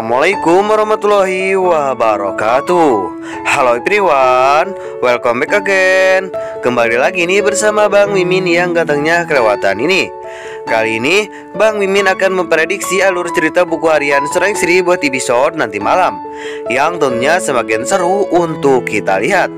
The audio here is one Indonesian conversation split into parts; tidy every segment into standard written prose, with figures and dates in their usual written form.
Assalamualaikum warahmatullahi wabarakatuh. Halo everyone, welcome back again. Kembali lagi nih bersama Bang Mimin yang gantengnya kelewatan ini. Kali ini Bang Mimin akan memprediksi alur cerita buku harian Strength Sri buat episode nanti malam, yang tentunya semakin seru untuk kita lihat.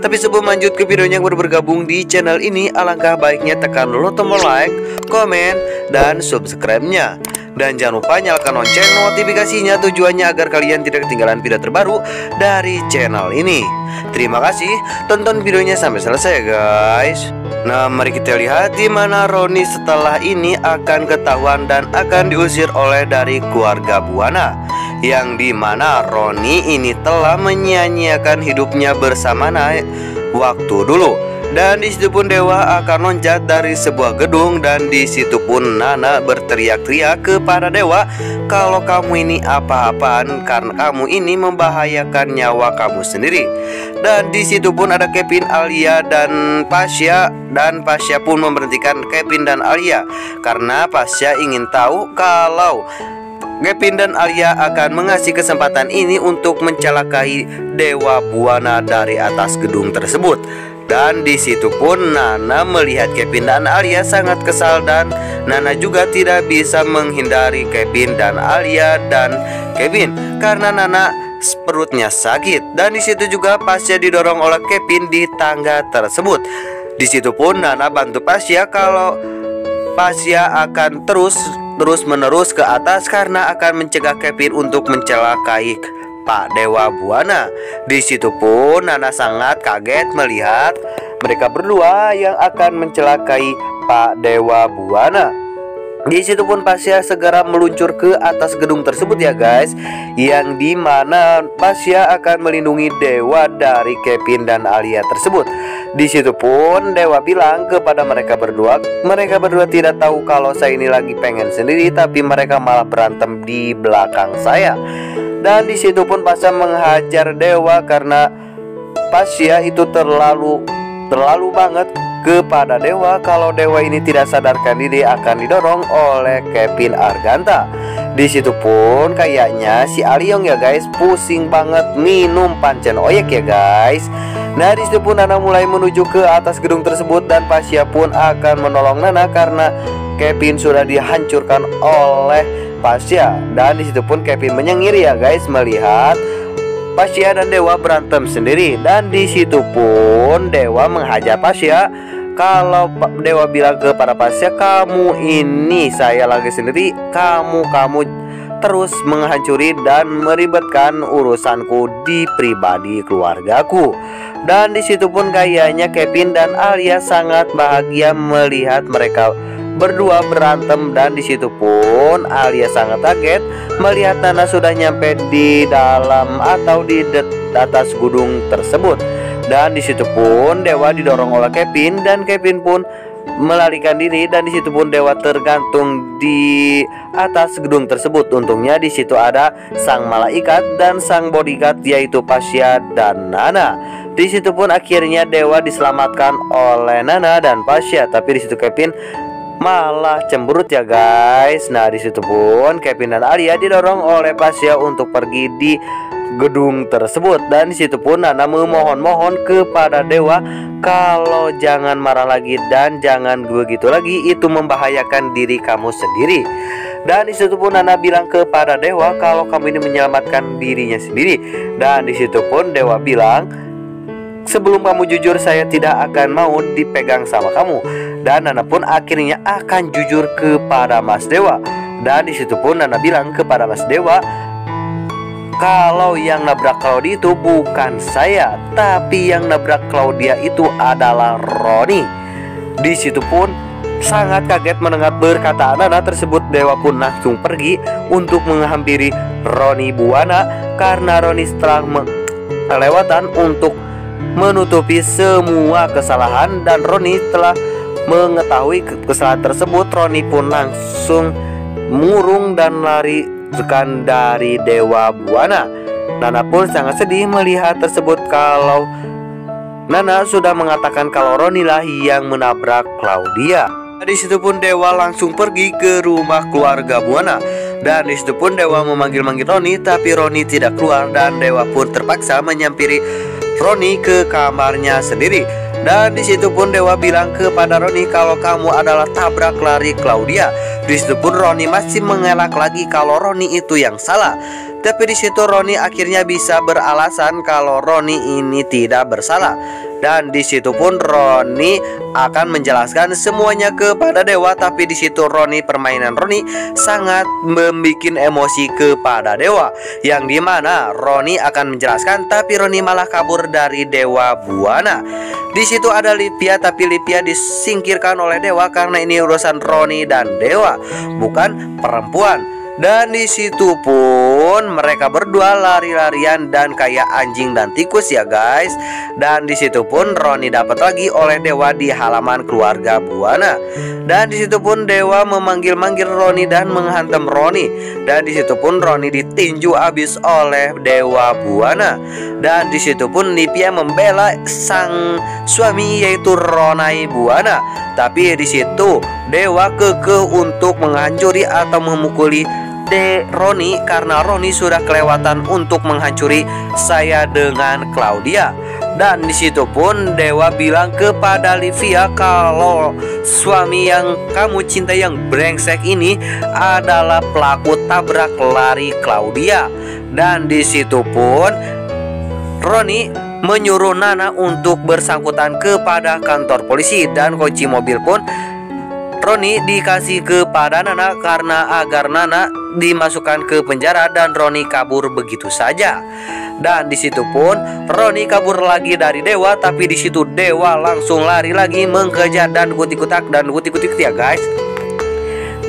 Tapi sebelum lanjut ke videonya yang baru bergabung di channel ini, alangkah baiknya tekan dulu tombol like, komen, dan subscribe-nya. Dan jangan lupa nyalakan lonceng notifikasinya, tujuannya agar kalian tidak ketinggalan video terbaru dari channel ini. Terima kasih, tonton videonya sampai selesai guys. Nah, mari kita lihat di mana Roni setelah ini akan ketahuan dan akan diusir oleh dari keluarga Buana, yang dimana Roni ini telah menyia-nyiakan hidupnya bersama Nana waktu dulu. Dan disitu pun Dewa akan loncat dari sebuah gedung, dan disitu pun Nana berteriak-teriak kepada Dewa kalau kamu ini apa-apaan karena kamu ini membahayakan nyawa kamu sendiri. Dan disitu pun ada Kevin, Alia, dan Pasha. Dan Pasha pun memberhentikan Kevin dan Alia karena Pasha ingin tahu kalau Kevin dan Alia akan mengasih kesempatan ini untuk mencelakai Dewa Buana dari atas gedung tersebut. Dan disitu pun Nana melihat Kevin dan Alia sangat kesal, dan Nana juga tidak bisa menghindari Kevin dan Alia dan Kevin karena Nana perutnya sakit. Dan disitu juga Pasha didorong oleh Kevin di tangga tersebut. Disitu pun Nana bantu Pasha kalau Pasha akan terus menerus ke atas karena akan mencegah Kevin untuk mencelakai Pak Dewa Buana. Di situ pun Nana sangat kaget melihat mereka berdua yang akan mencelakai Pak Dewa Buana. Di situ pun Pasha segera meluncur ke atas gedung tersebut ya guys, yang dimana Pasha akan melindungi Dewa dari Kevin dan Alia tersebut. Di situ pun Dewa bilang kepada mereka berdua tidak tahu kalau saya ini lagi pengen sendiri, tapi mereka malah berantem di belakang saya. Dan di situ pun Pasha menghajar Dewa karena Pasha itu terlalu banget kepada Dewa. Kalau Dewa ini tidak sadarkan diri akan didorong oleh Kevin Arganta. Di situ pun kayaknya si Aliong ya guys pusing banget minum pancen oyek ya guys. Nah, di situ pun Nana mulai menuju ke atas gedung tersebut, dan Pasha pun akan menolong Nana karena Kevin sudah dihancurkan oleh Pasha. Dan disitu pun Kevin menyengir ya guys melihat Pasha dan Dewa berantem sendiri. Dan disitu pun Dewa menghajar Pasha kalau Dewa bilang kepada Pasha, kamu ini saya lagi sendiri, kamu terus menghancuri dan meribetkan urusanku di pribadi keluargaku. Dan disitu pun kayaknya Kevin dan Alia sangat bahagia melihat mereka berdua berantem. Dan disitu pun Alia sangat kaget melihat Nana sudah nyampe di dalam atau di atas gedung tersebut. Dan disitu pun Dewa didorong oleh Kevin, dan Kevin pun melarikan diri. Dan disitu pun Dewa tergantung di atas gedung tersebut. Untungnya disitu ada sang malaikat dan sang bodyguard, yaitu Pasha dan Nana. Di situ pun akhirnya Dewa diselamatkan oleh Nana dan Pasha. Tapi disitu Kevin malah cemberut ya guys. Nah, disitu pun Kevin dan Alia didorong oleh Pasha untuk pergi di gedung tersebut. Dan disitu pun Nana memohon kepada Dewa kalau jangan marah lagi dan jangan begitu lagi, itu membahayakan diri kamu sendiri. Dan disitu pun Nana bilang kepada Dewa kalau kamu ini menyelamatkan dirinya sendiri. Dan disitu pun Dewa bilang, sebelum kamu jujur saya tidak akan mau dipegang sama kamu. Dan Nana pun akhirnya akan jujur kepada Mas Dewa. Dan disitu pun Nana bilang kepada Mas Dewa kalau yang nabrak Claudia itu bukan saya, tapi yang nabrak Claudia itu adalah Roni. Di situ pun sangat kaget mendengar perkataan Nana tersebut. Dewa pun langsung pergi untuk menghampiri Roni Buana karena Roni setelah kelewatan untuk menutupi semua kesalahan. Dan Roni telah mengetahui kesalahan tersebut. Roni pun langsung murung dan lari dari Dewa Buana. Nana pun sangat sedih melihat tersebut kalau Nana sudah mengatakan kalau Roni lah yang menabrak Claudia. Di situ pun Dewa langsung pergi ke rumah keluarga Buana. Dan disitu pun Dewa memanggil-manggil Roni, tapi Roni tidak keluar dan Dewa pun terpaksa menyampiri Roni ke kamarnya sendiri. Dan disitu pun Dewa bilang kepada Roni kalau kamu adalah tabrak lari Claudia. Disitu pun Roni masih mengelak lagi kalau Roni itu yang salah. Tapi disitu Roni akhirnya bisa beralasan kalau Roni ini tidak bersalah. Dan disitu pun Roni akan menjelaskan semuanya kepada Dewa. Tapi disitu permainan Roni sangat membuat emosi kepada Dewa, yang dimana Roni akan menjelaskan tapi Roni malah kabur dari Dewa Buana. Di situ ada Livia, tapi Livia disingkirkan oleh Dewa karena ini urusan Roni dan Dewa, bukan perempuan. Dan di situ pun mereka berdua lari-larian dan kayak anjing dan tikus ya guys. Dan di situ pun Roni dapat lagi oleh Dewa di halaman keluarga Buana. Dan di situ pun Dewa memanggil-manggil Roni dan menghantam Roni. Dan di situ pun Roni ditinju habis oleh Dewa Buana. Dan di situ pun Livia membela sang suami yaitu Ronai Buana. Tapi di situ Dewa kekeh untuk menghancuri atau memukuli Roni karena Roni sudah kelewatan untuk menghancuri saya dengan Claudia. Dan di situ pun Dewa bilang kepada Livia kalau suami yang kamu cintai yang brengsek ini adalah pelaku tabrak lari Claudia. Dan di situ pun Roni menyuruh Nana untuk bersangkutan kepada kantor polisi, dan kunci mobil pun Roni dikasih kepada Nana karena agar Nana dimasukkan ke penjara dan Roni kabur begitu saja. Dan di situ pun Roni kabur lagi dari Dewa, tapi di situ Dewa langsung lari lagi mengejar dan kutik-kutak dan kutik-kutik ya guys.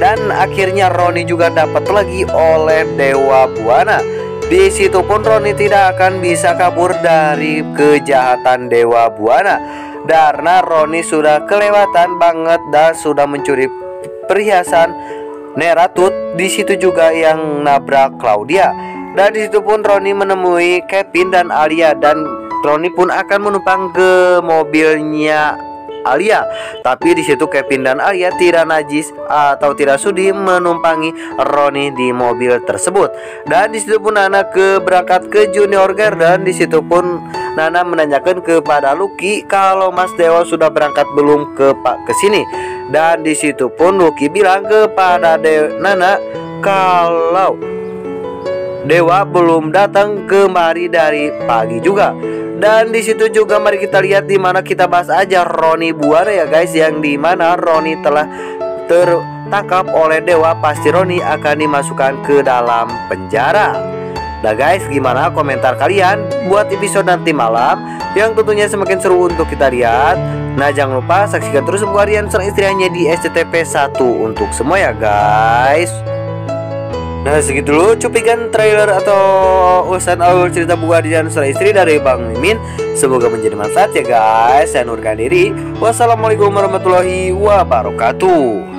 Dan akhirnya Roni juga dapat lagi oleh Dewa Buana. Di situ pun Roni tidak akan bisa kabur dari kejahatan Dewa Buana karena Roni sudah kelewatan banget dan sudah mencuri perhiasan Neratut. Di situ juga yang nabrak Claudia. Dan di situ pun Roni menemui Kevin dan Alia, dan Roni pun akan menumpang ke mobilnya Alia. Tapi di situ Kevin dan Alia tidak najis atau tidak sudi menumpangi Roni di mobil tersebut. Dan di situ pun Nana berangkat ke Junior Garden. Di situ pun Nana menanyakan kepada Lucky kalau Mas Dewa sudah berangkat belum ke sini. Dan di situ pun Lucky bilang kepada Nana kalau Dewa belum datang kemari dari pagi juga. Dan di situ juga mari kita lihat di mana kita bahas aja Roni Buana ya guys, yang di mana Roni telah tertangkap oleh Dewa. Pasti Roni akan dimasukkan ke dalam penjara. Nah guys, gimana komentar kalian buat episode nanti malam yang tentunya semakin seru untuk kita lihat. Nah jangan lupa saksikan terus harian serang istri hanya di SCTV 1 untuk semua ya guys. Nah segitu dulu cuplikan trailer atau urusan awal cerita buku harian serang istri dari Bang Mimin. Semoga menjadi manfaat ya guys. Saya undur diri. Wassalamualaikum warahmatullahi wabarakatuh.